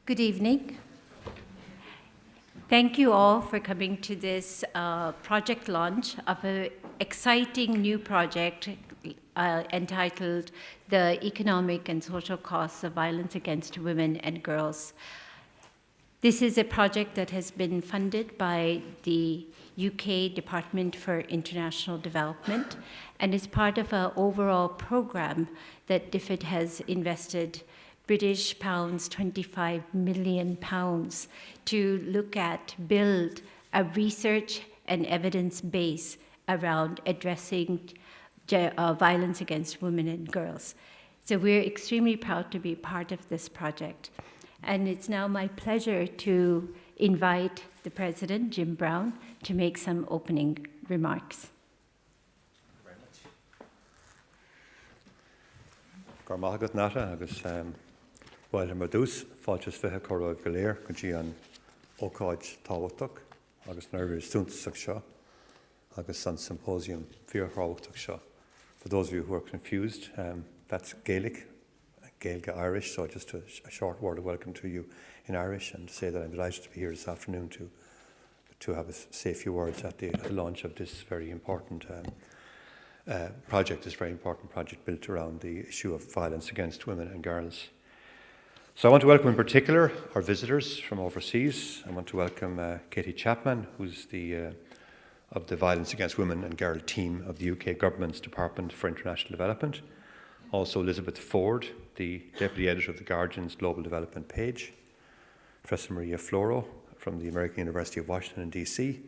Good evening. Thank you all for coming to this project launch of an exciting new project entitled The Economic and Social Costs of Violence Against Women and Girls. This is a project that has been funded by the UK Department for International Development and is part of an overall program that DFID has invested British pounds, 25 million pounds, to look at, build a research and evidence base around addressing violence against women and girls. So we're extremely proud to be part of this project. And it's now my pleasure to invite the President, Jim Brown, to make some opening remarks. While I'm dús, fáilteas fithe choráibh go léir go dtí an ócáid táhachtach agus nervir suntasach seo agus an symposium fíorthráhachtach seo. For those of you who are confused, that's Gaelic, Gaeilge Irish, so just a short word of welcome to you in Irish and to say that I'm delighted to be here this afternoon to have say a few words at the launch of this very important project, this very important project built around the issue of violence against women and girls. So I want to welcome in particular our visitors from overseas. I want to welcome Katie Chapman, who's of the Violence Against Women and Girl team of the UK Government's Department for International Development. Also Elizabeth Ford, the Deputy Editor of The Guardian's Global Development page. Professor Maria Floro from the American University of Washington in DC.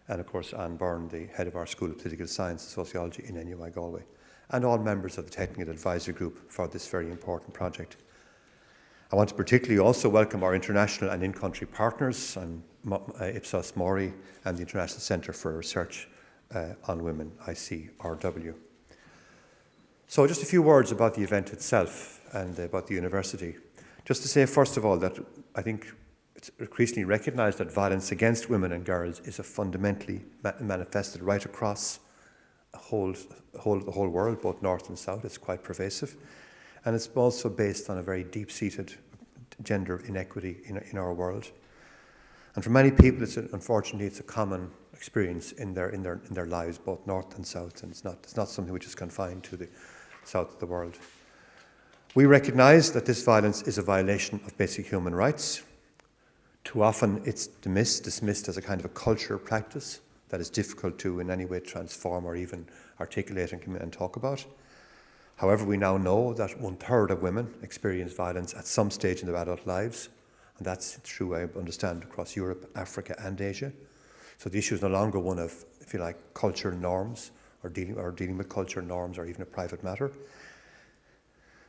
And of course Anne Byrne, the Head of our School of Political Science and Sociology in NUI Galway. And all members of the Technical Advisory Group for this very important project. I want to particularly also welcome our international and in-country partners, Ipsos Mori and the International Centre for Research on Women, ICRW. So just a few words about the event itself and about the university. Just to say, first of all, that I think it's increasingly recognised that violence against women and girls is a fundamentally manifested right across the whole world, both north and south. It's quite pervasive. And it's also based on a very deep-seated gender inequity in our world. And for many people, unfortunately, it's a common experience in their lives, both north and south, and it's not something which is confined to the south of the world. We recognise that this violence is a violation of basic human rights. Too often it's dismissed as a kind of a culture practice that is difficult to in any way transform or even articulate and talk about. However, we now know that 1/3 of women experience violence at some stage in their adult lives, and that's true, I understand, across Europe, Africa and Asia. So the issue is no longer one of, if you like, cultural norms or dealing with cultural norms or even a private matter.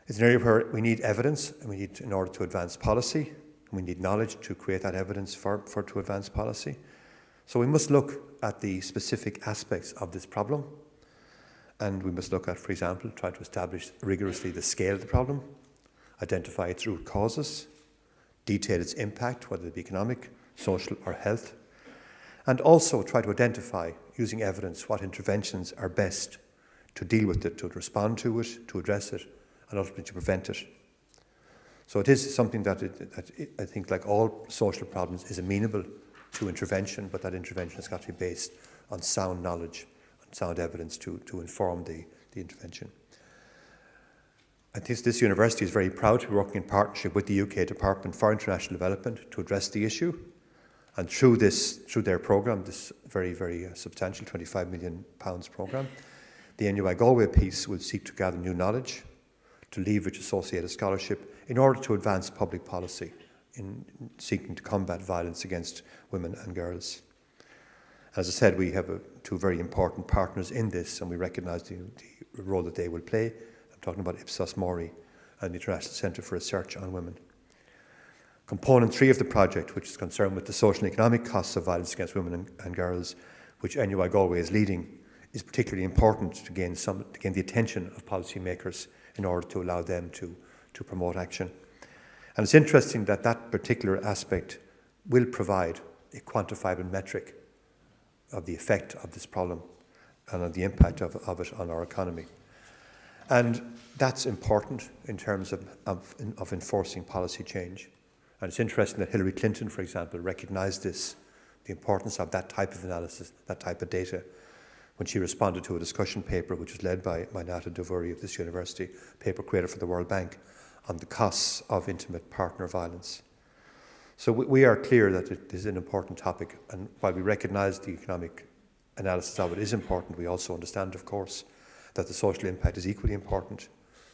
It's an area where we need evidence, and we need, in order to advance policy, and we need knowledge to create that evidence to advance policy. So we must look at the specific aspects of this problem. And we must look at, for example, try to establish rigorously the scale of the problem, identify its root causes, detail its impact, whether it be economic, social or health, and also try to identify, using evidence, what interventions are best to deal with it, to respond to it, to address it, and ultimately to prevent it. So it is something that I think, like all social problems, is amenable to intervention, but that intervention has got to be based on sound knowledge, sound evidence to inform the intervention. I think this university is very proud to be working in partnership with the UK Department for International Development to address the issue. And through their programme, this very, very substantial £25 million programme, the NUI Galway piece will seek to gather new knowledge, to leverage associated scholarship in order to advance public policy in seeking to combat violence against women and girls. As I said, we have two very important partners in this, and we recognise the role that they will play. I'm talking about Ipsos Mori and the International Centre for Research on Women. Component 3 of the project, which is concerned with the social and economic costs of violence against women and girls, which NUI Galway is leading, is particularly important to gain the attention of policymakers in order to allow them to promote action. And it's interesting that that particular aspect will provide a quantifiable metric of the effect of this problem and of the impact of it on our economy. And that's important in terms of enforcing policy change. And it's interesting that Hillary Clinton, for example, recognised this, the importance of that type of analysis, that type of data, when she responded to a discussion paper which was led by Nata Dovuri of this university, a paper created for the World Bank, on the costs of intimate partner violence. So we are clear that it is an important topic, and while we recognise the economic analysis of it is important, we also understand, of course, that the social impact is equally important,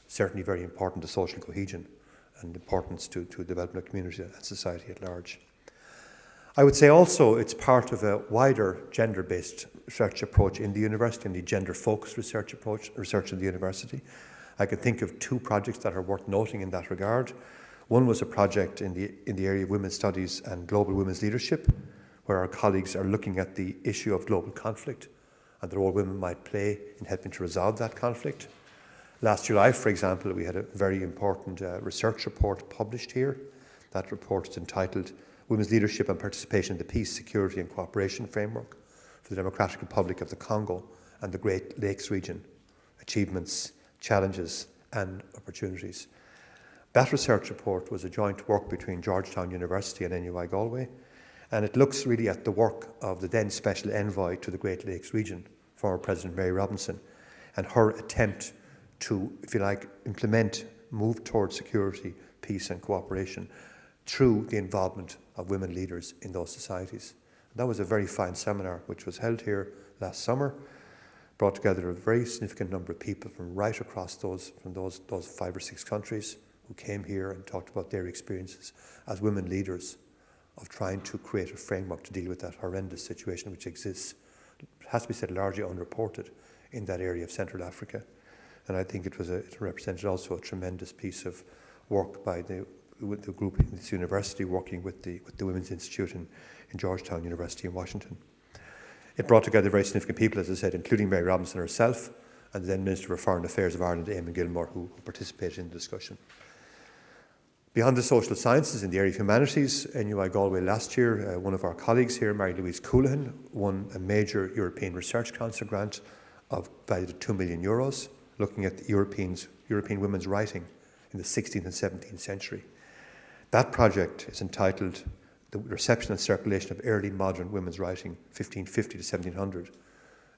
certainly very important to social cohesion and importance to development of community and society at large. I would say also it's part of a wider gender-based research approach in the university, and the gender-focused research in the university. I can think of two projects that are worth noting in that regard. One was a project in the area of women's studies and global women's leadership, where our colleagues are looking at the issue of global conflict and the role women might play in helping to resolve that conflict. Last July, for example, we had a very important research report published here. That report is entitled Women's Leadership and Participation in the Peace, Security and Cooperation Framework for the Democratic Republic of the Congo and the Great Lakes region, Achievements, Challenges and Opportunities. That research report was a joint work between Georgetown University and NUI Galway, and it looks really at the work of the then Special Envoy to the Great Lakes region, former President Mary Robinson, and her attempt to, if you like, move towards security, peace and cooperation through the involvement of women leaders in those societies. That was a very fine seminar which was held here last summer, brought together a very significant number of people from right across those 5 or 6 countries who came here and talked about their experiences as women leaders of trying to create a framework to deal with that horrendous situation which exists, it has to be said, largely unreported in that area of Central Africa. And I think it represented also a tremendous piece of work by the group in this university working with the Women's Institute in Georgetown University in Washington. It brought together very significant people, as I said, including Mary Robinson herself and the then Minister for Foreign Affairs of Ireland, Eamon Gilmore, who participated in the discussion. Beyond the social sciences, in the area of humanities, NUI Galway last year, one of our colleagues here, Mary-Louise Coulahan, won a major European Research Council grant valued at €2 million, looking at European women's writing in the 16th and 17th century. That project is entitled The Reception and Circulation of Early Modern Women's Writing, 1550 to 1700.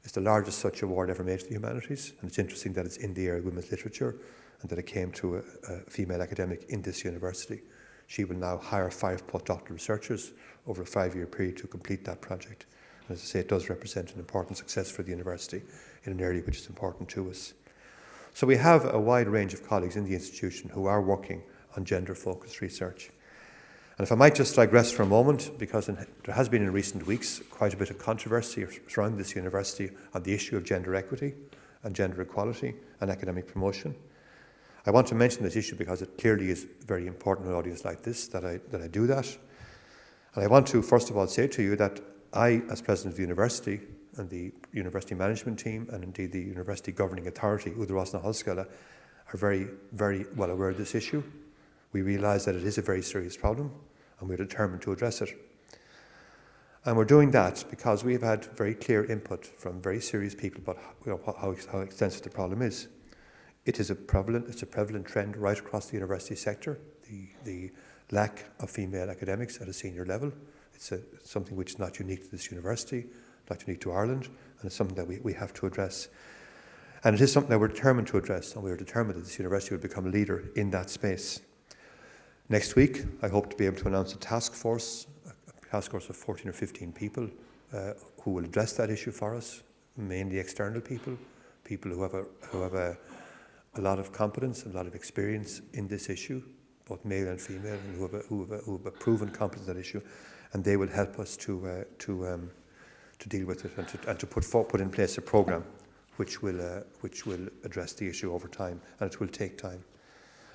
It's the largest such award ever made to the humanities, and it's interesting that it's in the area of women's literature and that it came to a female academic in this university. She will now hire 5 postdoctoral researchers over a 5-year period to complete that project. And as I say, it does represent an important success for the university in an area which is important to us. So we have a wide range of colleagues in the institution who are working on gender-focused research. And if I might just digress for a moment, because there has been in recent weeks quite a bit of controversy surrounding this university on the issue of gender equity and gender equality and academic promotion. I want to mention this issue because it clearly is very important in an audience like this that I do that. And I want to first of all say to you that I, as President of the university, and the university management team, and indeed the university governing authority, Údarásna Hallscoile, are very, very well aware of this issue. We realise that it is a very serious problem, and we're determined to address it. And we're doing that because we have had very clear input from very serious people about how extensive the problem is. It's a prevalent trend right across the university sector, the lack of female academics at a senior level. It's something which is not unique to this university, not unique to Ireland, and it's something that we have to address. And it is something that we're determined to address, and we're determined that this university will become a leader in that space. Next week, I hope to be able to announce a task force of 14 or 15 people who will address that issue for us, mainly external people who have a lot of competence and a lot of experience in this issue, both male and female, and who have a proven competence in that issue, and they will help us to deal with it and to put in place a programme which will address the issue over time, and it will take time.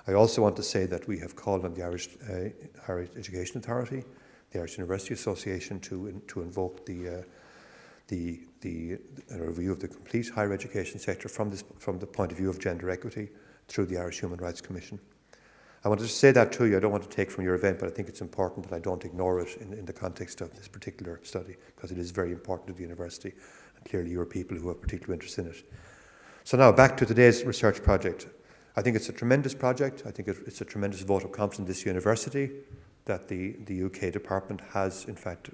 I also want to say that we have called on the Irish Higher Education Authority, the Irish University Association, to invoke the review of the complete higher education sector from the point of view of gender equity through the Irish Human Rights Commission. I wanted to say that to you. I don't want to take from your event, but I think it's important that I don't ignore it in the context of this particular study, because it is very important to the university, and clearly you are people who have particular interest in it. So now back to today's research project. I think it's a tremendous project. I think it's a tremendous vote of confidence in this university. that the UK department has, in fact,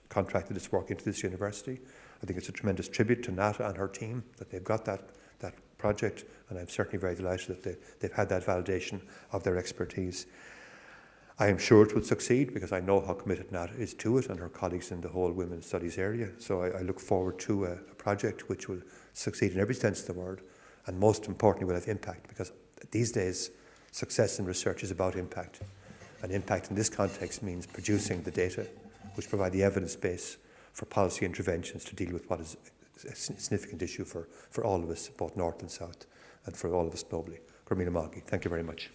contracted its work into this university. I think it's a tremendous tribute to Nata and her team that they've got that project, and I'm certainly very delighted that they've had that validation of their expertise. I am sure it will succeed because I know how committed Nata is to it and her colleagues in the whole women's studies area. So I look forward to a project which will succeed in every sense of the word, and most importantly will have impact, because these days success in research is about impact. And impact in this context means producing the data which provide the evidence base for policy interventions to deal with what is a significant issue for all of us, both north and south, and for all of us globally. Gurmina VAWG, thank you very much.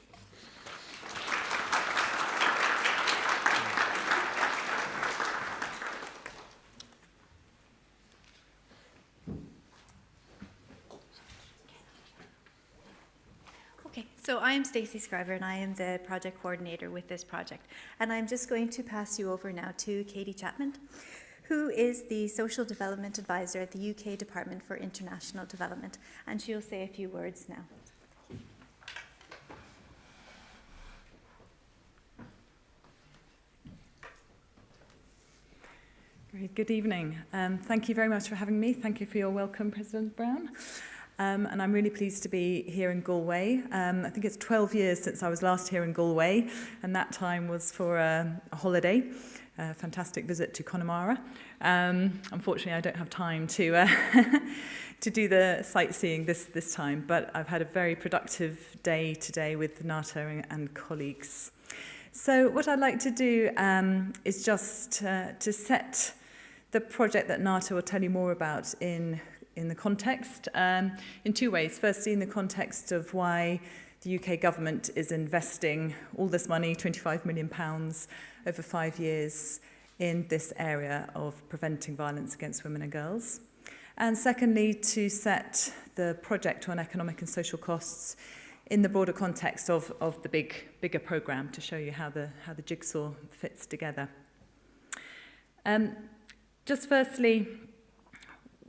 So I am Stacey Scriver and I am the project coordinator with this project. And I'm just going to pass you over now to Katie Chapman, who is the Social Development Advisor at the UK Department for International Development. And she'll say a few words now. Great. Good evening. Thank you very much for having me. Thank you for your welcome, President Brown. And I'm really pleased to be here in Galway. I think it's 12 years since I was last here in Galway, and that time was for a holiday, a fantastic visit to Connemara. Unfortunately, I don't have time to to do the sightseeing this time, but I've had a very productive day today with Nata and colleagues. So what I'd like to do is just to set the project that Nata will tell you more about in the context, in two ways. Firstly, in the context of why the UK government is investing all this money, £25 million over 5 years, in this area of preventing violence against women and girls. And secondly, to set the project on economic and social costs in the broader context of the bigger programme, to show you how the jigsaw fits together. Just firstly,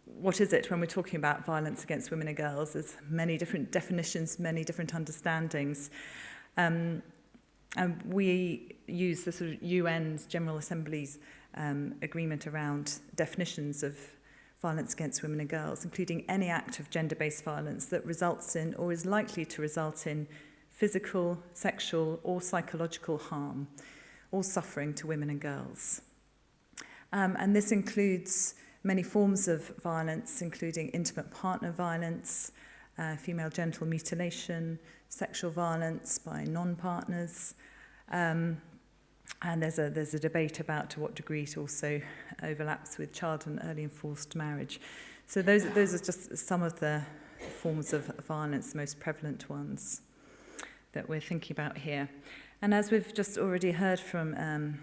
what is it when we're talking about violence against women and girls? There's many different definitions, many different understandings. And we use the sort of UN's General Assembly's agreement around definitions of violence against women and girls, including any act of gender-based violence that results in or is likely to result in physical, sexual or psychological harm or suffering to women and girls. And this includes many forms of violence, including intimate partner violence, female genital mutilation, sexual violence by non-partners, and there's a debate about to what degree it also overlaps with child and early enforced marriage. So those are just some of the forms of violence, the most prevalent ones that we're thinking about here. And as we've just already heard from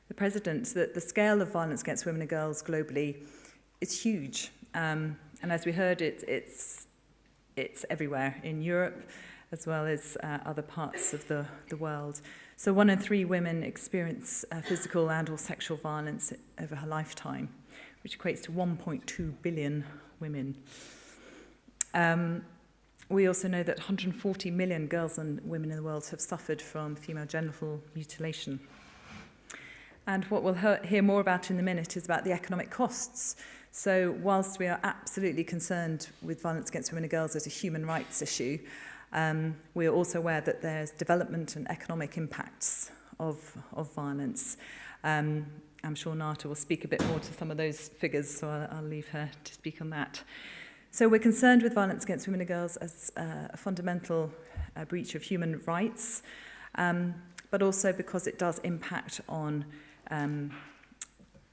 the President, that the scale of violence against women and girls globally is huge. And as we heard, it's everywhere in Europe as well as other parts of the world. So 1 in 3 women experience physical and or sexual violence over her lifetime, which equates to 1.2 billion women. We also know that 140 million girls and women in the world have suffered from female genital mutilation. And what we'll hear more about in a minute is about the economic costs. So whilst we are absolutely concerned with violence against women and girls as a human rights issue, we are also aware that there's development and economic impacts of violence. I'm sure Nata will speak a bit more to some of those figures, so I'll leave her to speak on that. So we're concerned with violence against women and girls as a fundamental breach of human rights, but also because it does impact on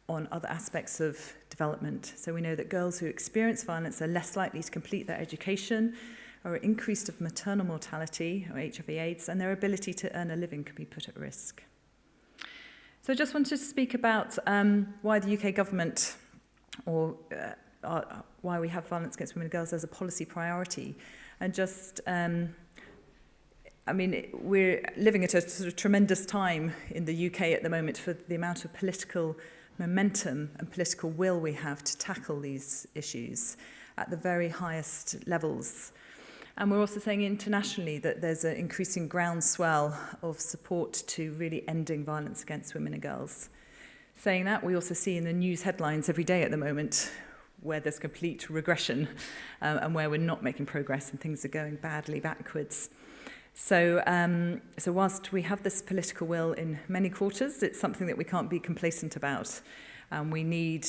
other aspects of development. So we know that girls who experience violence are less likely to complete their education, or increased of maternal mortality, or HIV/AIDS, and their ability to earn a living can be put at risk. So I just wanted to speak about why the UK government, or why we have violence against women and girls as a policy priority, and just we're living at a sort of tremendous time in the UK at the moment for the amount of political momentum and political will we have to tackle these issues at the very highest levels. And we're also saying internationally that there's an increasing groundswell of support to really ending violence against women and girls. Saying that, we also see in the news headlines every day at the moment where there's complete regression and where we're not making progress and things are going badly backwards. So whilst we have this political will in many quarters, it's something that we can't be complacent about. We need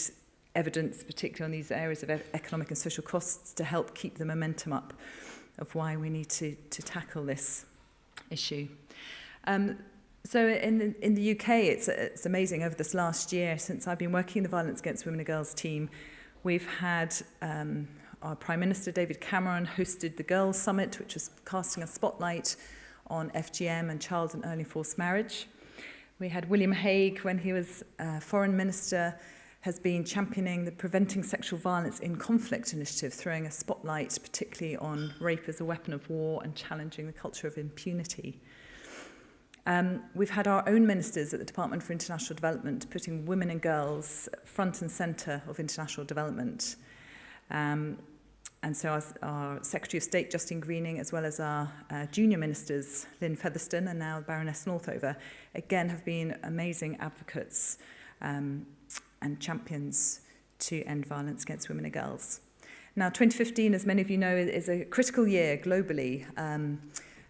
evidence, particularly on these areas of economic and social costs, to help keep the momentum up of why we need to tackle this issue. So in the UK, it's amazing. Over this last year, since I've been working in the Violence Against Women and Girls team, we've had our Prime Minister, David Cameron, hosted the Girls' Summit, which was casting a spotlight on FGM and child and early forced marriage. We had William Hague, when he was Foreign Minister, has been championing the Preventing Sexual Violence in Conflict initiative, throwing a spotlight particularly on rape as a weapon of war and challenging the culture of impunity. We've had our own ministers at the Department for International Development putting women and girls front and centre of international development. And so our Secretary of State, Justine Greening, as well as our junior ministers, Lynn Featherstone and now Baroness Northover, again have been amazing advocates and champions to end violence against women and girls. Now, 2015, as many of you know, is a critical year globally.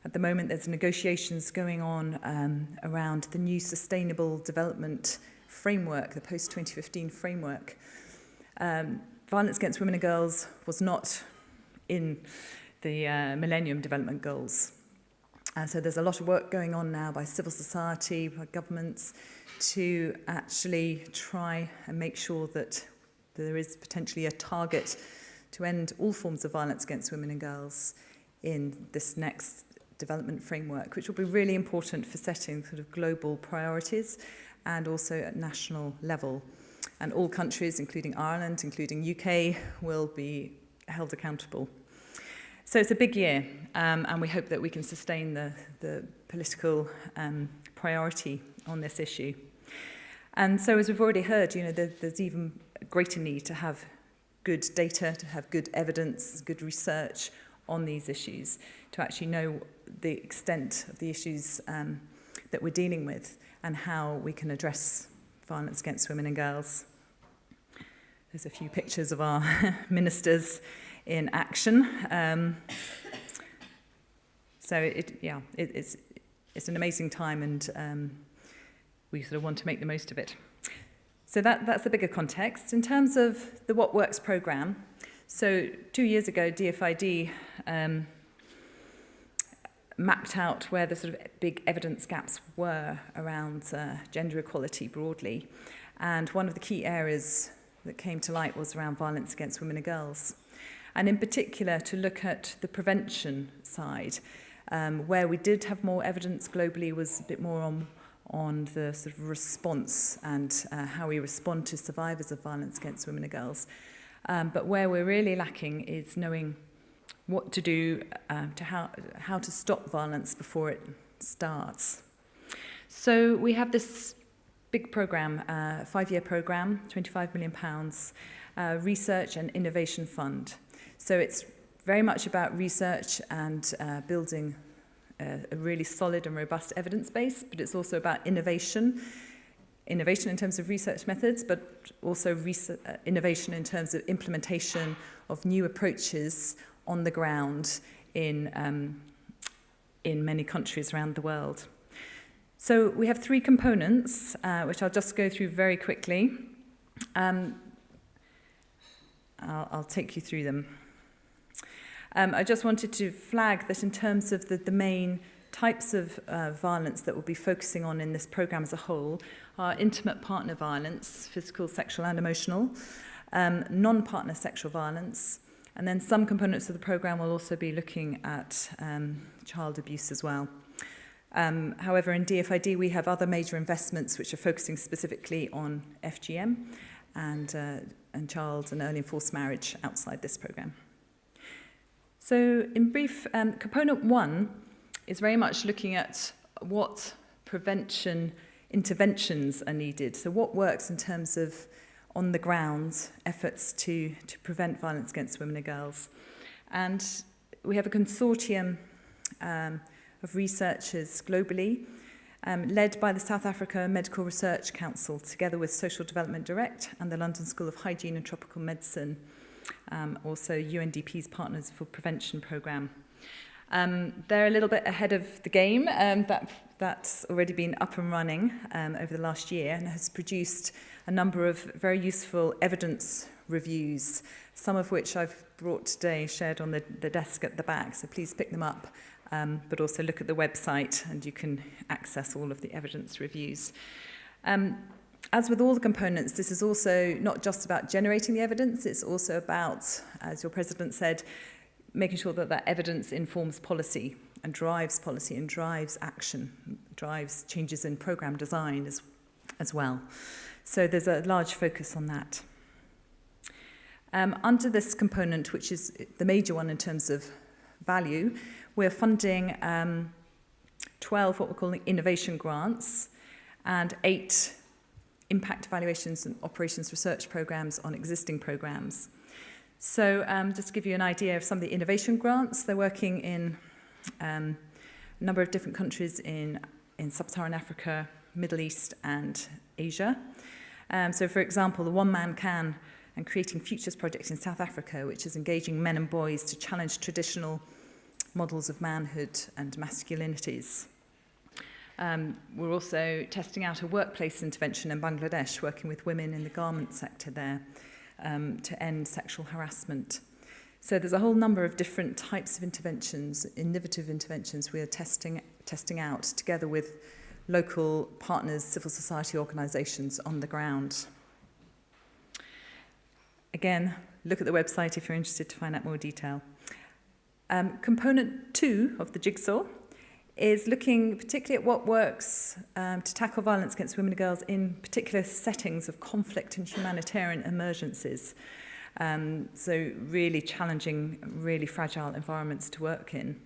At the moment, there's negotiations going on around the new Sustainable Development Framework, the post-2015 framework. Violence against women and girls was not in the Millennium Development Goals. So there's a lot of work going on now by civil society, by governments, to actually try and make sure that there is potentially a target to end all forms of violence against women and girls in this next development framework, which will be really important for setting sort of global priorities and also at national level. And all countries, including Ireland, including UK, will be held accountable. So it's a big year, and we hope that we can sustain the political priority on this issue. And so, as we've already heard, there's even greater need to have good data, to have good evidence, good research on these issues, to actually know the extent of the issues that we're dealing with and how we can address violence against women and girls. There's a few pictures of our ministers in action. So it's an amazing time, and we sort of want to make the most of it. So that's the bigger context. In terms of the What Works programme, so 2 years ago, DFID mapped out where the sort of big evidence gaps were around gender equality broadly. And one of the key areas that came to light was around violence against women and girls. And in particular, to look at the prevention side, where we did have more evidence globally was a bit more on the sort of response and how we respond to survivors of violence against women and girls. But where we're really lacking is knowing what to do to how to stop violence before it starts. So we have this big programme, 5-year programme, £25 million, research and innovation fund. So it's very much about research and building a really solid and robust evidence base, but it's also about innovation in terms of research methods, but also innovation in terms of implementation of new approaches on the ground in many countries around the world. So we have 3 components, which I'll just go through very quickly. I'll take you through them. I just wanted to flag that in terms of the main types of violence that we'll be focusing on in this programme as a whole are intimate partner violence, physical, sexual and emotional, non-partner sexual violence, and then some components of the programme will also be looking at child abuse as well. However, in DFID we have other major investments which are focusing specifically on FGM and child and early and forced marriage outside this programme. So in brief, component 1 is very much looking at what prevention interventions are needed. So what works in terms of on the ground efforts to prevent violence against women and girls. And we have a consortium of researchers globally, led by the South Africa Medical Research Council, together with Social Development Direct and the London School of Hygiene and Tropical Medicine, also UNDP's Partners for Prevention programme. They're a little bit ahead of the game. That's already been up and running over the last year and has produced a number of very useful evidence reviews, some of which I've brought today, shared on the desk at the back, so please pick them up, but also look at the website and you can access all of the evidence reviews. As with all the components, this is also not just about generating the evidence, it's also about, as your president said, making sure that that evidence informs policy and drives action, drives changes in programme design as well. So there's a large focus on that. Under this component, which is the major one in terms of value, we're funding 12 what we're calling innovation grants and 8 impact evaluations and operations research programmes on existing programmes. So just to give you an idea of some of the innovation grants, they're working in a number of different countries in sub-Saharan Africa, Middle East and Asia. So for example, the One Man Can and Creating Futures project in South Africa, which is engaging men and boys to challenge traditional models of manhood and masculinities. We're also testing out a workplace intervention in Bangladesh, working with women in the garment sector there to end sexual harassment. So there's a whole number of different types of interventions, innovative interventions we are testing out together with local partners, civil society organisations on the ground. Again, look at the website if you're interested to find out more detail. Component 2 of the jigsaw is looking particularly at what works to tackle violence against women and girls in particular settings of conflict and humanitarian emergencies. So really challenging, really fragile environments to work in.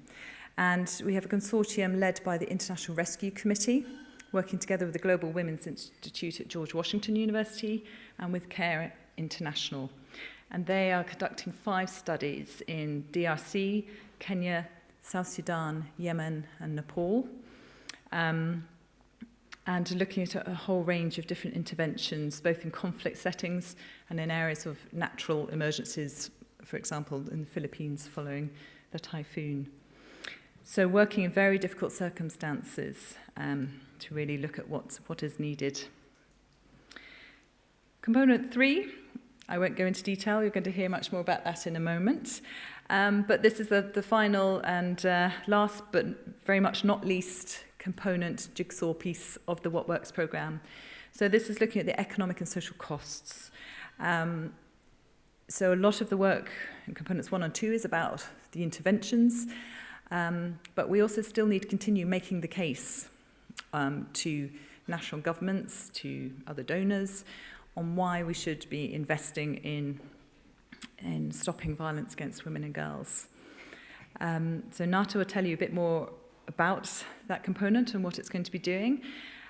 And we have a consortium led by the International Rescue Committee, working together with the Global Women's Institute at George Washington University and with CARE International. And they are conducting 5 studies in DRC, Kenya, South Sudan, Yemen and Nepal, and looking at a whole range of different interventions, both in conflict settings and in areas of natural emergencies, for example, in the Philippines following the typhoon. So working in very difficult circumstances to really look at what is needed. Component 3, I won't go into detail, you're going to hear much more about that in a moment. But this is the final and last, but very much not least, component jigsaw piece of the What Works programme. So this is looking at the economic and social costs. So a lot of the work in components 1 and 2 is about the interventions, but we also still need to continue making the case to national governments, to other donors, on why we should be investing in stopping violence against women and girls. So Nata will tell you a bit more about that component and what it's going to be doing.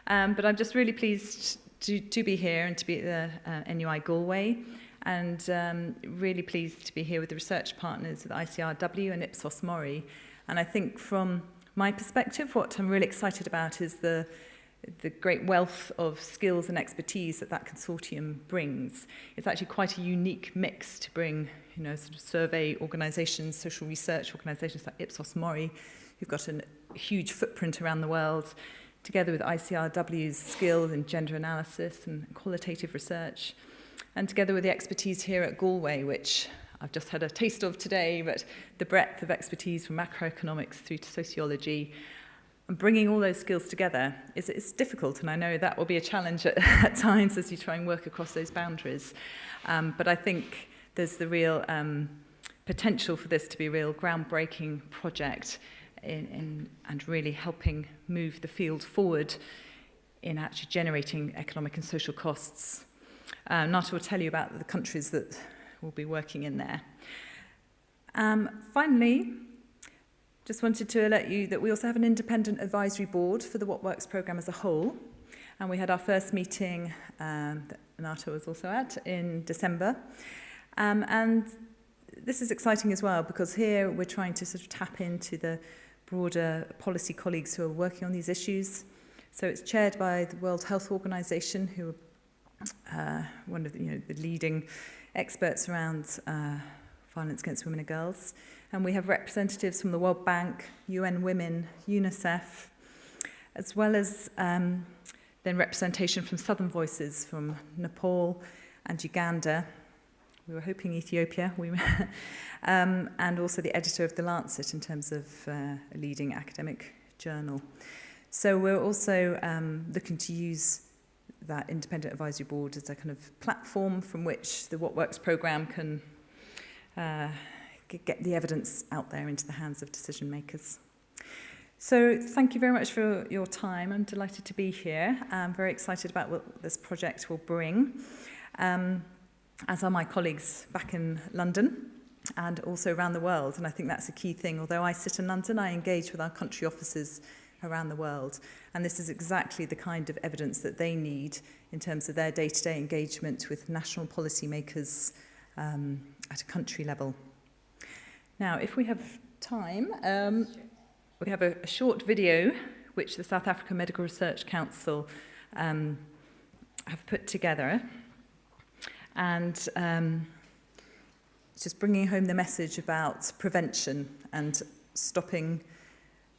But I'm just really pleased to be here and to be at the NUI Galway, and really pleased to be here with the research partners at ICRW and Ipsos Mori. And I think from my perspective, what I'm really excited about is the great wealth of skills and expertise that consortium brings. It's actually quite a unique mix to bring, sort of survey organisations, social research organisations like Ipsos Mori, who've got a huge footprint around the world, together with ICRW's skills in gender analysis and qualitative research, and together with the expertise here at Galway, which I've just had a taste of today, but the breadth of expertise from macroeconomics through to sociology. And bringing all those skills together is difficult, and I know that will be a challenge at times as you try and work across those boundaries. But I think there's the real potential for this to be a real groundbreaking project and really helping move the field forward in actually generating economic and social costs. Nata will tell you about the countries that will be working in there. Finally, just wanted to alert you that we also have an independent advisory board for the What Works programme as a whole. And we had our first meeting that Nata was also at in December. And this is exciting as well, because here we're trying to sort of tap into the broader policy colleagues who are working on these issues. So it's chaired by the World Health Organization, who are one of the leading experts around violence against women and girls. And we have representatives from the World Bank, UN Women, UNICEF, as well as then representation from Southern Voices from Nepal and Uganda. We were hoping Ethiopia, and also the editor of The Lancet in terms of a leading academic journal. So we're also looking to use that independent advisory board as a kind of platform from which the What Works programme can get the evidence out there into the hands of decision makers. So thank you very much for your time. I'm delighted to be here. I'm very excited about what this project will bring, as are my colleagues back in London and also around the world. And I think that's a key thing. Although I sit in London, I engage with our country offices around the world. And this is exactly the kind of evidence that they need in terms of their day-to-day engagement with national policymakers at a country level. Now, if we have time, we have a short video which the South African Medical Research Council have put together. And just bringing home the message about prevention and stopping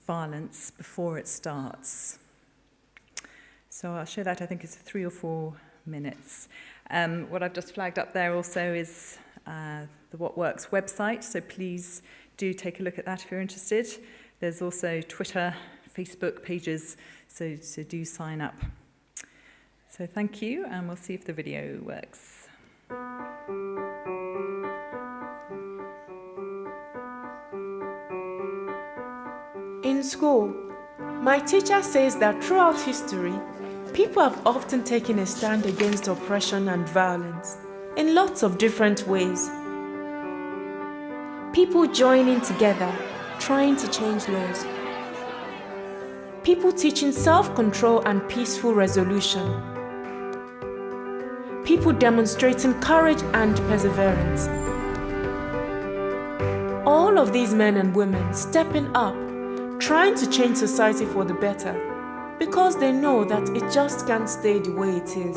violence before it starts. So I'll show that. I think it's 3 or 4 minutes. What I've just flagged up there also is the What Works website, so please do take a look at that if you're interested. There's also Twitter, Facebook pages, so do sign up. So thank you, and we'll see if the video works. In school, my teacher says that throughout history, people have often taken a stand against oppression and violence in lots of different ways. People joining together, trying to change laws. People teaching self-control and peaceful resolution. People demonstrating courage and perseverance. All of these men and women stepping up, trying to change society for the better, because they know that it just can't stay the way it is.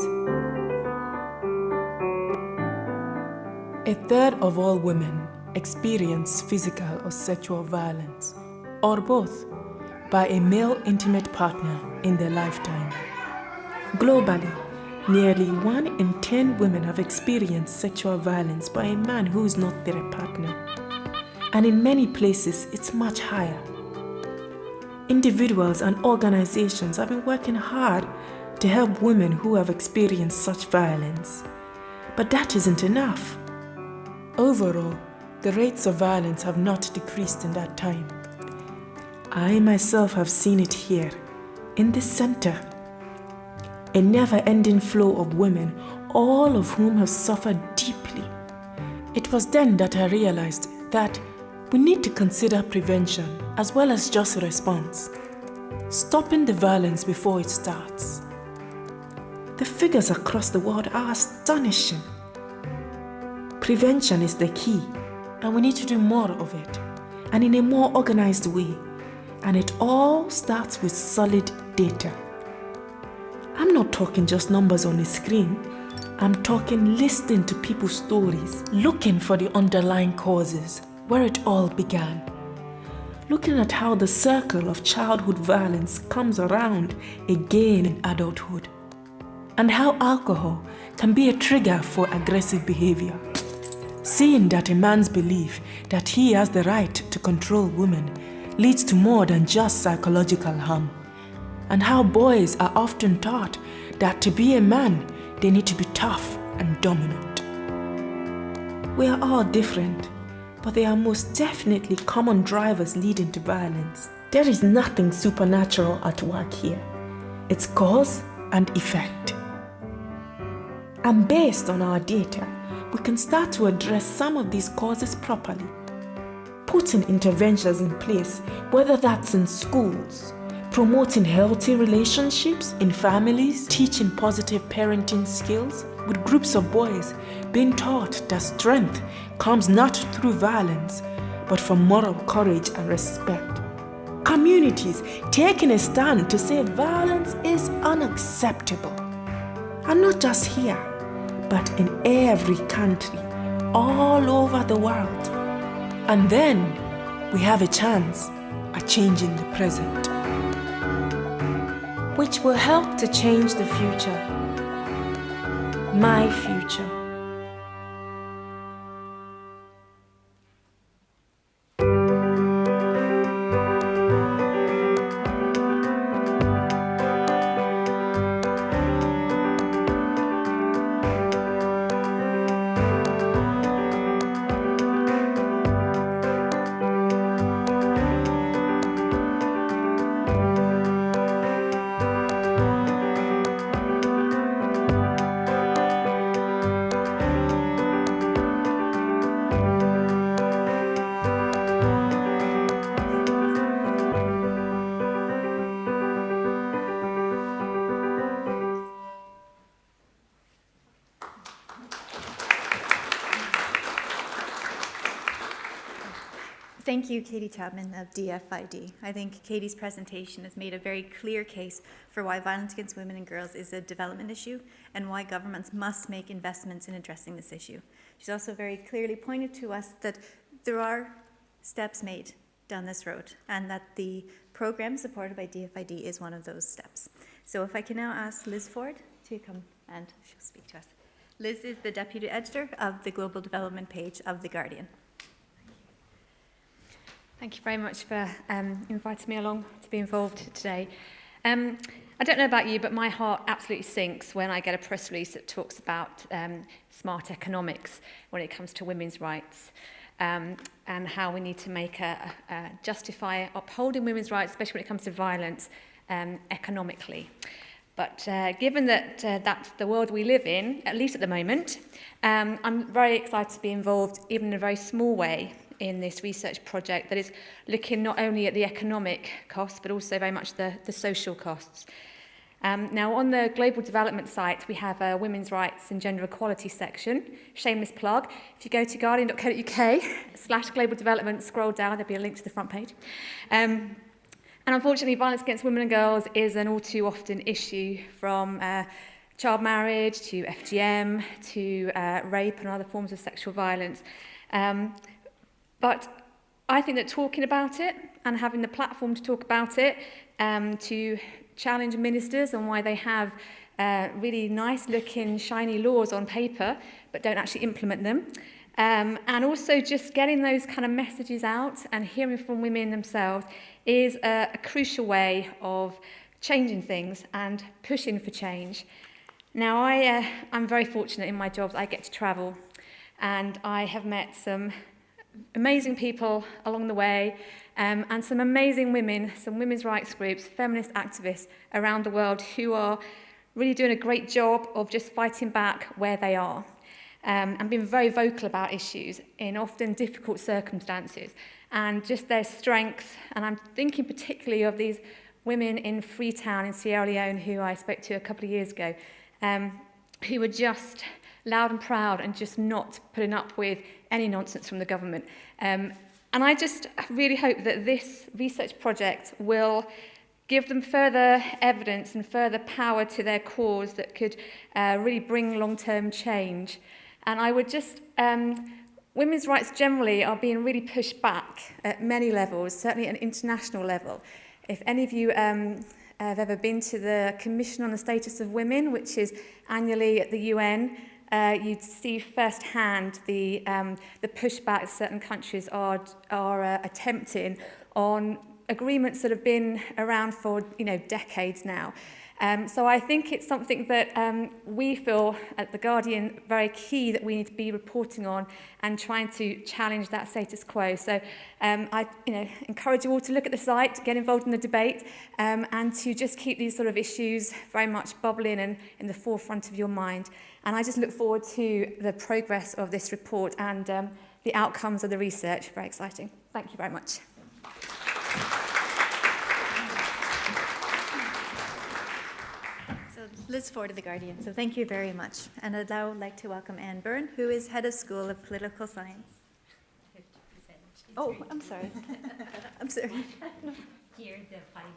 A third of all women experience physical or sexual violence, or both, by a male intimate partner in their lifetime. Globally, nearly 1 in 10 women have experienced sexual violence by a man who is not their partner. And in many places, it's much higher. Individuals and organizations have been working hard to help women who have experienced such violence. But that isn't enough. Overall, the rates of violence have not decreased in that time. I myself have seen it here, in this center. A never-ending flow of women, all of whom have suffered deeply. It was then that I realized that we need to consider prevention as well as just a response, stopping the violence before it starts. The figures across the world are astonishing. Prevention is the key, and we need to do more of it, and in a more organized way. And it all starts with solid data. I'm not talking just numbers on a screen. I'm talking listening to people's stories, looking for the underlying causes, where it all began. Looking at how the circle of childhood violence comes around again in adulthood, and how alcohol can be a trigger for aggressive behavior. Seeing that a man's belief that he has the right to control women leads to more than just psychological harm, and how boys are often taught that to be a man, they need to be tough and dominant. We are all different, but there are most definitely common drivers leading to violence. There is nothing supernatural at work here. It's cause and effect. And based on our data, we can start to address some of these causes properly. Putting interventions in place, whether that's in schools, promoting healthy relationships in families, teaching positive parenting skills, with groups of boys being taught that strength comes not through violence, but from moral courage and respect. Communities taking a stand to say violence is unacceptable. And not just here, but in every country, all over the world. And then we have a chance at changing the present, which will help to change the future. My future. Thank you, Katie Chapman of DFID. I think Katie's presentation has made a very clear case for why violence against women and girls is a development issue and why governments must make investments in addressing this issue. She's also very clearly pointed to us that there are steps made down this road and that the program supported by DFID is one of those steps. So if I can now ask Liz Ford to come and she'll speak to us. Liz is the Deputy Editor of the Global Development page of The Guardian. Thank you very much for inviting me along to be involved today. I don't know about you, but my heart absolutely sinks when I get a press release that talks about smart economics when it comes to women's rights and how we need to make justify upholding women's rights, especially when it comes to violence, economically. But given that that's the world we live in, at least at the moment, I'm very excited to be involved, even in a very small way, in this research project that is looking not only at the economic costs, but also very much the social costs. Now, on the Global Development site, we have a women's rights and gender equality section. Shameless plug. If you go to guardian.co.uk/global development, scroll down, there'll be a link to the front page. And unfortunately, violence against women and girls is an all too often issue, from child marriage to FGM to rape and other forms of sexual violence. But I think that talking about it and having the platform to talk about it, to challenge ministers on why they have really nice looking shiny laws on paper but don't actually implement them, and also just getting those kind of messages out and hearing from women themselves is a crucial way of changing things and pushing for change. Now, I'm very fortunate in my job that I get to travel, and I have met some amazing people along the way, and some amazing women, some women's rights groups, feminist activists around the world who are really doing a great job of just fighting back where they are, and being very vocal about issues in often difficult circumstances, and just their strength. And I'm thinking particularly of these women in Freetown in Sierra Leone who I spoke to a couple of years ago, who were just loud and proud and just not putting up with any nonsense from the government. And I just really hope that this research project will give them further evidence and further power to their cause that could really bring long-term change. And I would just, women's rights generally are being really pushed back at many levels, certainly at an international level. If any of you have ever been to the Commission on the Status of Women, which is annually at the UN, you'd see firsthand the pushback certain countries are attempting on agreements that have been around for decades now. So I think it's something that we feel at The Guardian very key that we need to be reporting on and trying to challenge that status quo. So I encourage you all to look at the site, get involved in the debate, and to just keep these sort of issues very much bubbling and in the forefront of your mind. And I just look forward to the progress of this report and the outcomes of the research. Very exciting. Thank you very much. Liz Ford of The Guardian. So thank you very much. And I'd now like to welcome Anne Byrne, who is Head of School of Political Science. 50%. Oh, I'm sorry. I'm sorry. Here, the final.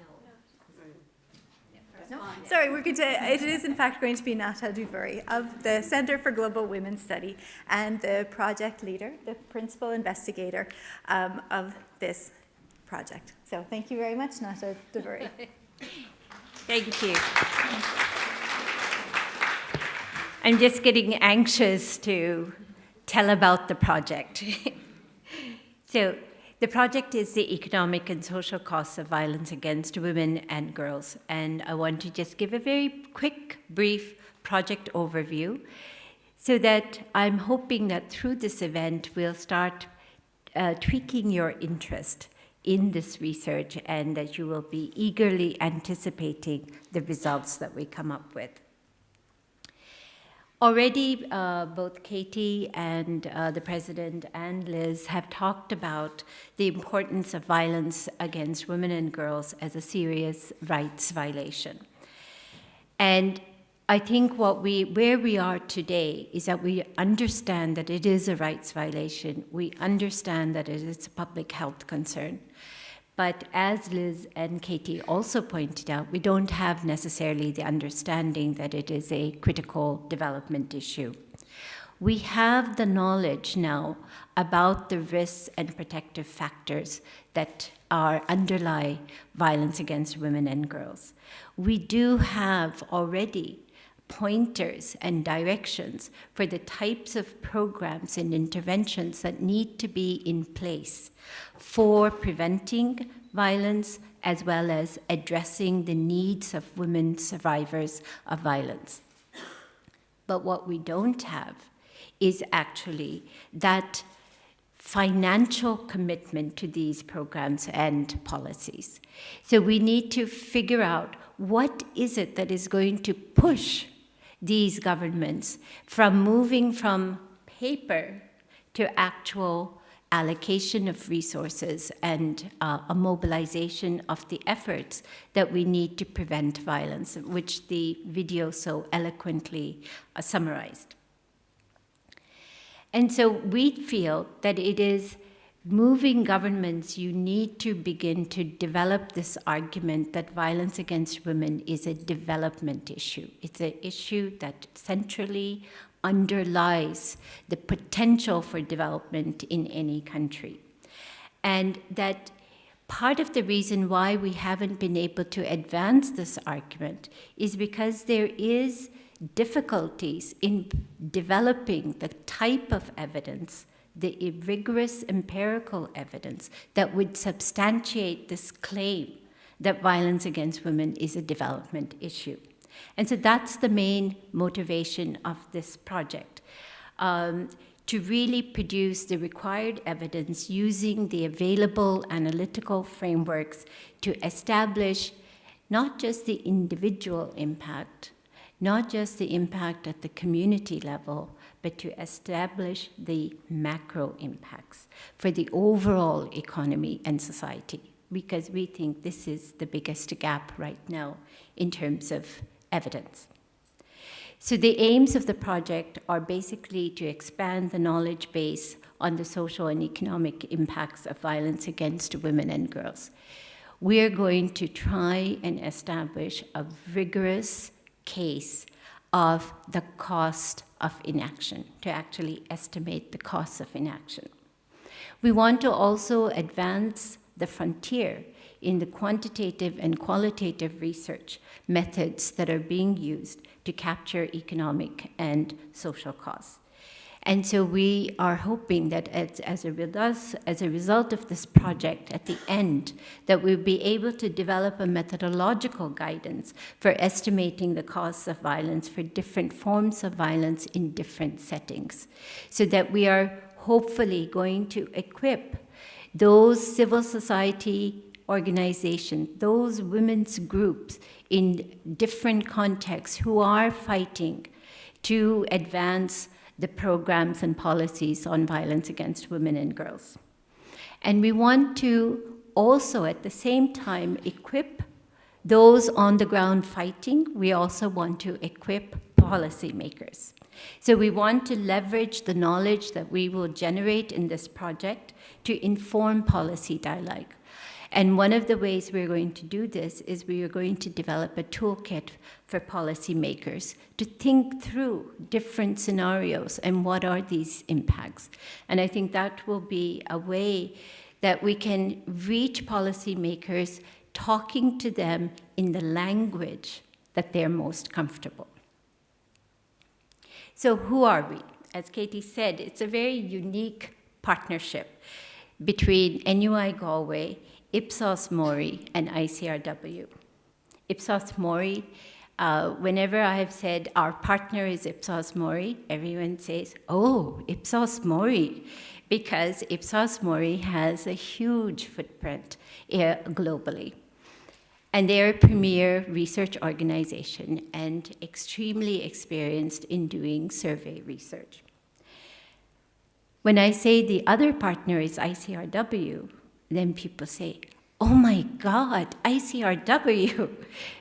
No? Sorry, we're going to, it is in fact going to be Nata Duvari of the Centre for Global Women's Study and the project leader, the principal investigator of this project. So thank you very much, Nata Duvari. Thank you. I'm just getting anxious to tell about the project. So the project is the economic and social costs of violence against women and girls. And I want to just give a very quick, brief project overview so that I'm hoping that through this event, we'll start tweaking your interest in this research and that you will be eagerly anticipating the results that we come up with. Already, both Katie and the President and Liz have talked about the importance of violence against women and girls as a serious rights violation. And I think where we are today is that we understand that it is a rights violation. We understand that it is a public health concern. But as Liz and Katie also pointed out, we don't have necessarily the understanding that it is a critical development issue. We have the knowledge now about the risks and protective factors that underlie violence against women and girls. We do have already pointers and directions for the types of programs and interventions that need to be in place for preventing violence as well as addressing the needs of women survivors of violence. But what we don't have is actually that financial commitment to these programs and policies. So we need to figure out what is it that is going to push these governments from moving from paper to actual allocation of resources and a mobilization of the efforts that we need to prevent violence, which the video so eloquently summarized. And so we feel that it is moving governments, you need to begin to develop this argument that violence against women is a development issue. It's an issue that centrally underlies the potential for development in any country. And that part of the reason why we haven't been able to advance this argument is because there is difficulties in developing the type of evidence, the rigorous empirical evidence that would substantiate this claim that violence against women is a development issue. And so that's the main motivation of this project, to really produce the required evidence using the available analytical frameworks to establish not just the individual impact, not just the impact at the community level, but to establish the macro impacts for the overall economy and society, because we think this is the biggest gap right now in terms of evidence. So the aims of the project are basically to expand the knowledge base on the social and economic impacts of violence against women and girls. We're going to try and establish a rigorous case of the cost of inaction, to actually estimate the cost of inaction. We want to also advance the frontier in the quantitative and qualitative research methods that are being used to capture economic and social costs. And so we are hoping that as a result of this project at the end, that we'll be able to develop a methodological guidance for estimating the costs of violence for different forms of violence in different settings, so that we are hopefully going to equip those civil society organizations, those women's groups in different contexts who are fighting to advance the programs and policies on violence against women and girls. And we want to also at the same time equip those on the ground fighting, we also want to equip policymakers. So we want to leverage the knowledge that we will generate in this project to inform policy dialogue. And one of the ways we're going to do this is we are going to develop a toolkit for policymakers to think through different scenarios and what are these impacts. And I think that will be a way that we can reach policymakers talking to them in the language that they're most comfortable. So who are we? As Katie said, it's a very unique partnership between NUI Galway, Ipsos Mori, and ICRW. Ipsos Mori, whenever I have said our partner is Ipsos Mori, everyone says, oh, Ipsos Mori, because Ipsos Mori has a huge footprint globally. And they're a premier research organization and extremely experienced in doing survey research. When I say the other partner is ICRW, then people say, oh my God, ICRW,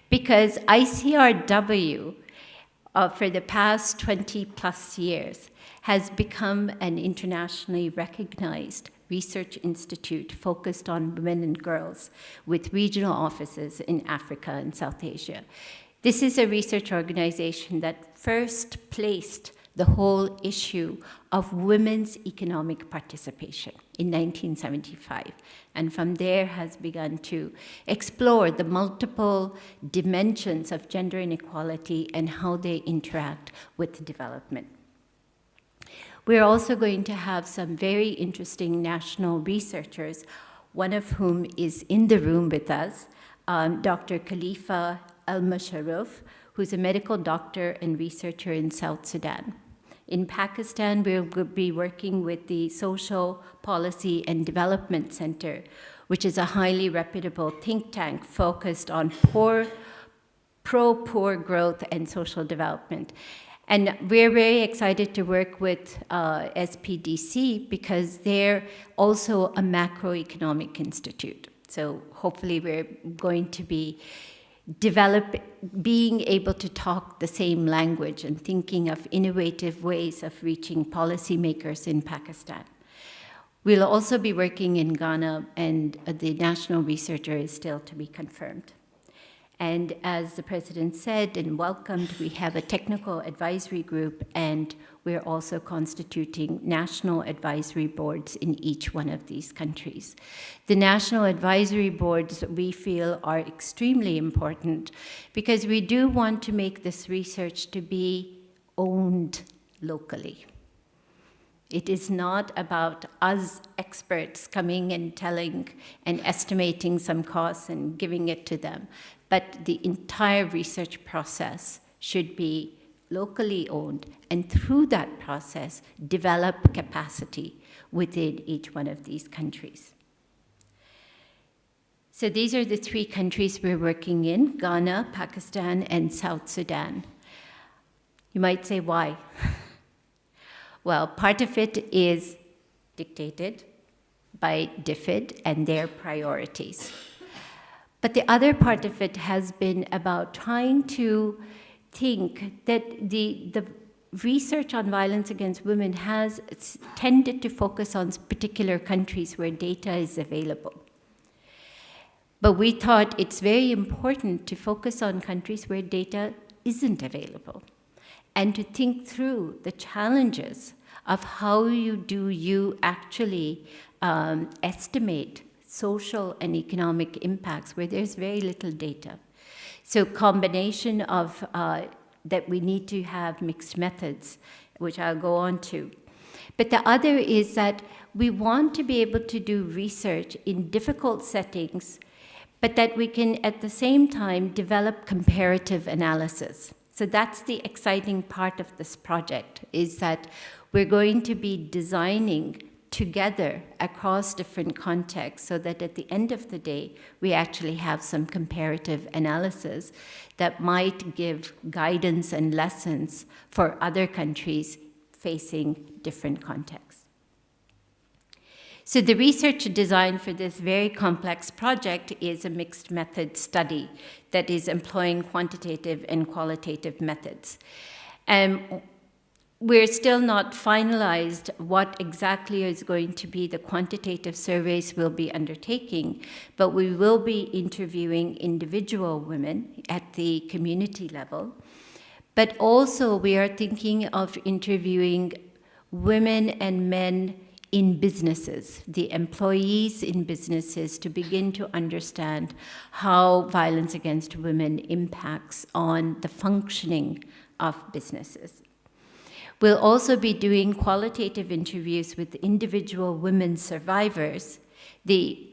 because ICRW, for the past 20 plus years, has become an internationally recognized research institute focused on women and girls with regional offices in Africa and South Asia. This is a research organization that first placed the whole issue of women's economic participation in 1975, and from there has begun to explore the multiple dimensions of gender inequality and how they interact with development. We're also going to have some very interesting national researchers, one of whom is in the room with us, Dr. Khalifa Al-Musharraf, who's a medical doctor and researcher in South Sudan. In Pakistan, we'll be working with the Social Policy and Development Center, which is a highly reputable think tank focused on pro-poor growth and social development. And we're very excited to work with SPDC because they're also a macroeconomic institute. So hopefully we're going to be being able to talk the same language and thinking of innovative ways of reaching policymakers in Pakistan. We'll also be working in Ghana, and the national researcher is still to be confirmed. And as the president said and welcomed, we have a technical advisory group, and we're also constituting national advisory boards in each one of these countries. The national advisory boards, we feel, are extremely important because we do want to make this research to be owned locally. It is not about us experts coming and telling and estimating some costs and giving it to them, but the entire research process should be locally owned, and through that process, develop capacity within each one of these countries. So these are the 3 countries we're working in: Ghana, Pakistan, and South Sudan. You might say, why? Well, part of it is dictated by DFID and their priorities. But the other part of it has been about trying to think that the research on violence against women has tended to focus on particular countries where data is available. But we thought it's very important to focus on countries where data isn't available, and to think through the challenges of how you actually estimate social and economic impacts where there's very little data. So combination of that we need to have mixed methods, which I'll go on to. But the other is that we want to be able to do research in difficult settings, but that we can at the same time develop comparative analysis. So that's the exciting part of this project, is that we're going to be designing together across different contexts so that at the end of the day, we actually have some comparative analysis that might give guidance and lessons for other countries facing different contexts. So the research design for this very complex project is a mixed method study that is employing quantitative and qualitative methods. We're still not finalized what exactly is going to be the quantitative surveys we'll be undertaking, but we will be interviewing individual women at the community level. But also we are thinking of interviewing women and men in businesses, the employees in businesses, to begin to understand how violence against women impacts on the functioning of businesses. We'll also be doing qualitative interviews with individual women survivors. The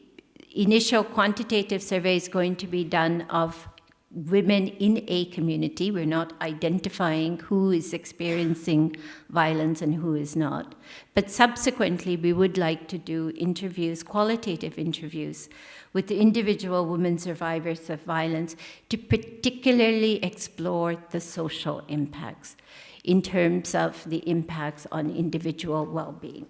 initial quantitative survey is going to be done of women in a community. We're not identifying who is experiencing violence and who is not. But subsequently, we would like to do interviews, qualitative interviews, with the individual women survivors of violence to particularly explore the social impacts in terms of the impacts on individual well-being.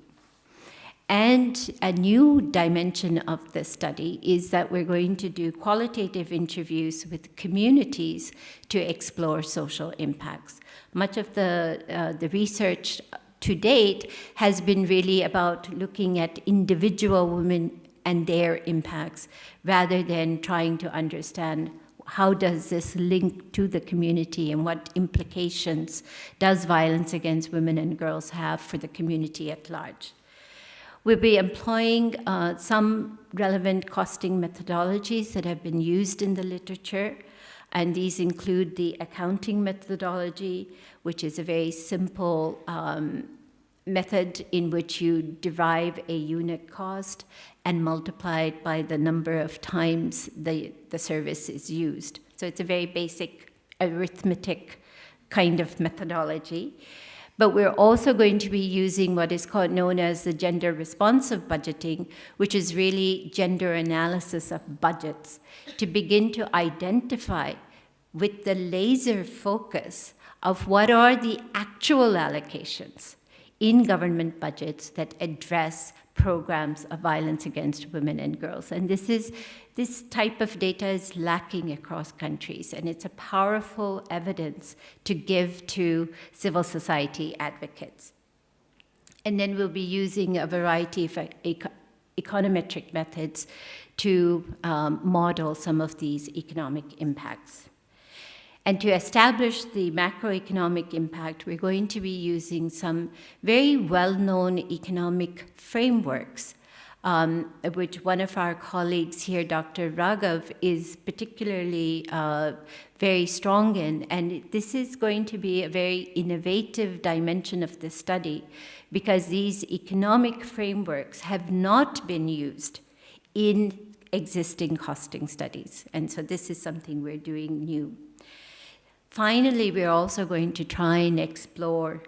And a new dimension of the study is that we're going to do qualitative interviews with communities to explore social impacts. Much of the research to date has been really about looking at individual women and their impacts, rather than trying to understand how does this link to the community and what implications does violence against women and girls have for the community at large. We'll be employing some relevant costing methodologies that have been used in the literature, and these include the accounting methodology, which is a very simple method in which you derive a unit cost and multiply it by the number of times the service is used. So it's a very basic arithmetic kind of methodology. But we're also going to be using what is known as the gender responsive budgeting, which is really gender analysis of budgets, to begin to identify with the laser focus of what are the actual allocations in government budgets that address programs of violence against women and girls. And this type of data is lacking across countries, and it's a powerful evidence to give to civil society advocates. And then we'll be using a variety of econometric methods to model some of these economic impacts. And to establish the macroeconomic impact, we're going to be using some very well-known economic frameworks, which one of our colleagues here, Dr. Raghav, is particularly very strong in. And this is going to be a very innovative dimension of the study, because these economic frameworks have not been used in existing costing studies. And so this is something we're doing new. Finally, we're also going to try and explore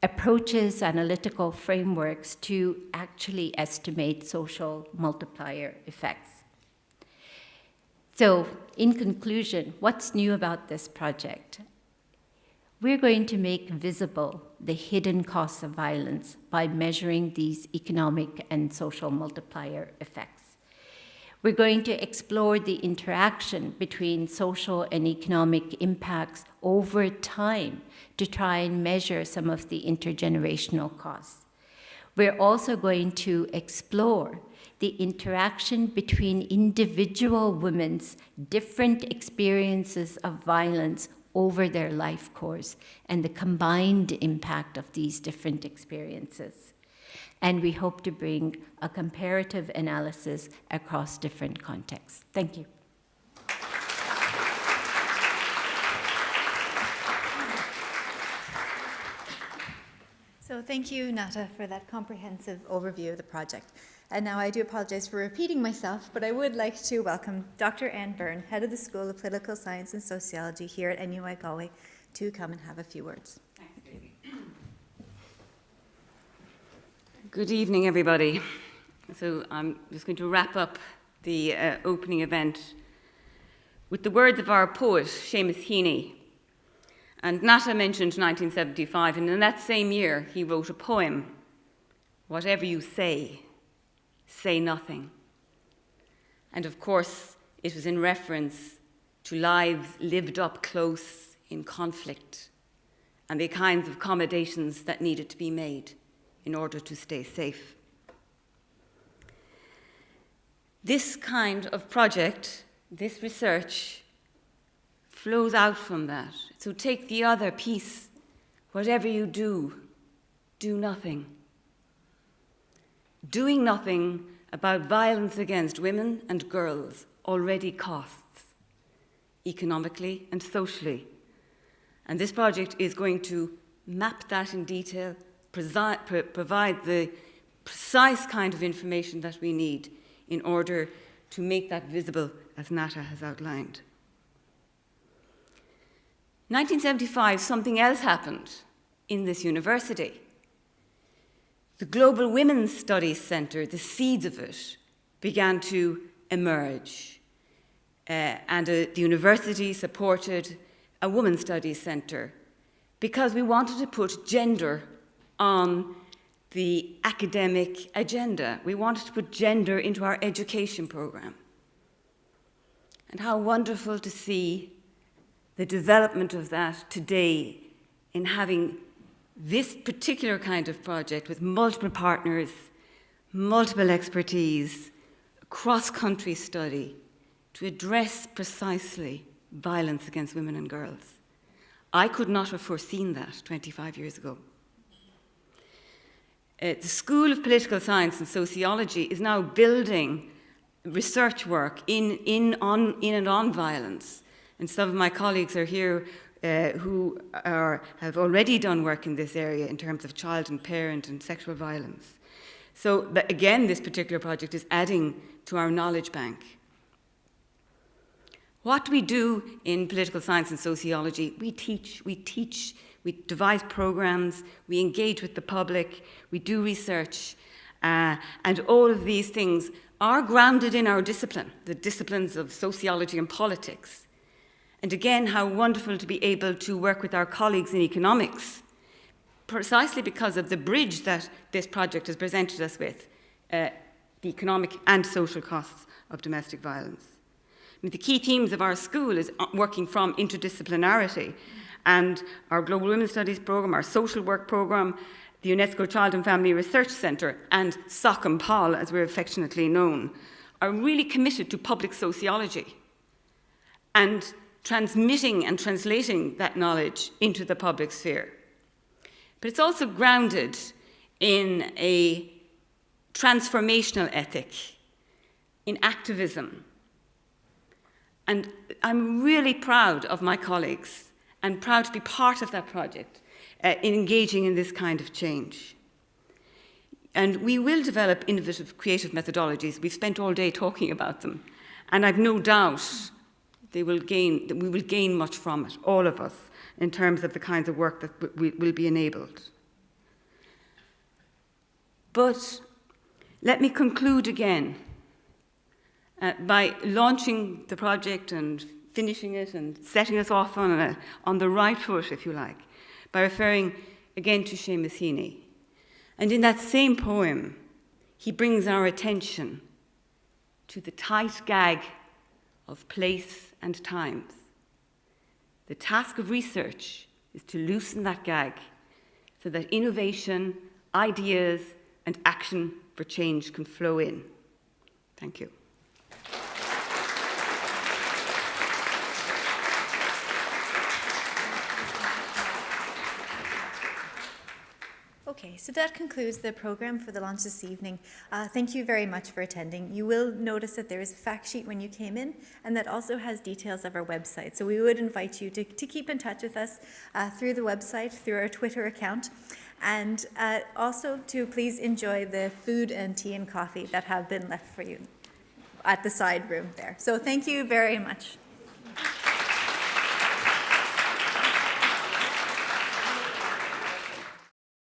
approaches, analytical frameworks to actually estimate social multiplier effects. So, in conclusion, what's new about this project? We're going to make visible the hidden costs of violence by measuring these economic and social multiplier effects. We're going to explore the interaction between social and economic impacts over time to try and measure some of the intergenerational costs. We're also going to explore the interaction between individual women's different experiences of violence over their life course and the combined impact of these different experiences. And we hope to bring a comparative analysis across different contexts. Thank you. So thank you, Nata, for that comprehensive overview of the project. And now I do apologize for repeating myself, but I would like to welcome Dr. Anne Byrne, head of the School of Political Science and Sociology here at NUI Galway, to come and have a few words. Good evening, everybody. So I'm just going to wrap up the opening event with the words of our poet, Seamus Heaney. And Nata mentioned 1975, and in that same year he wrote a poem whatever you say, say nothing. And of course, it was in reference to lives lived up close in conflict and the kinds of accommodations that needed to be made in order to stay safe. This kind of project, this research, flows out from that. So take the other piece. Whatever you do, do nothing. Doing nothing about violence against women and girls already costs, economically and socially. And this project is going to map that in detail, provide the precise kind of information that we need in order to make that visible, as Nata has outlined. 1975, something else happened in this university. The Global Women's Studies Centre, the seeds of it, began to emerge. The university supported a Women's Studies Centre because we wanted to put gender on the academic agenda. We wanted to put gender into our education programme. And how wonderful to see the development of that today in having this particular kind of project with multiple partners, multiple expertise, cross-country study to address precisely violence against women and girls. I could not have foreseen that 25 years ago. The School of Political Science and Sociology is now building research work in and on violence. And some of my colleagues are here who have already done work in this area in terms of child and parent and sexual violence. So again, this particular project is adding to our knowledge bank. What do we do in political science and sociology? We teach, we devise programs, we engage with the public, we do research, and all of these things are grounded in our discipline, the disciplines of sociology and politics. And again, how wonderful to be able to work with our colleagues in economics, precisely because of the bridge that this project has presented us with, the economic and social costs of domestic violence. I mean, the key themes of our school is working from interdisciplinarity, and our Global Women's Studies programme, our social work programme, the UNESCO Child and Family Research Centre, and SOCM POL, as we're affectionately known, are really committed to public sociology and transmitting and translating that knowledge into the public sphere. But it's also grounded in a transformational ethic, in activism. And I'm really proud of my colleagues and proud to be part of that project in engaging in this kind of change. And we will develop innovative, creative methodologies. We've spent all day talking about them. And I've no doubt we will gain much from it, all of us, in terms of the kinds of work that will be enabled. But let me conclude again by launching the project and finishing it and setting us off on the right foot, if you like, by referring again to Seamus Heaney. And in that same poem, he brings our attention to the tight gag of place and times. The task of research is to loosen that gag so that innovation, ideas, and action for change can flow in. Thank you. Okay, so that concludes the program for the launch this evening. Thank you very much for attending. You will notice that there is a fact sheet when you came in, and that also has details of our website. So we would invite you to keep in touch with us through the website, through our Twitter account, and also to please enjoy the food and tea and coffee that have been left for you at the side room there. So thank you very much.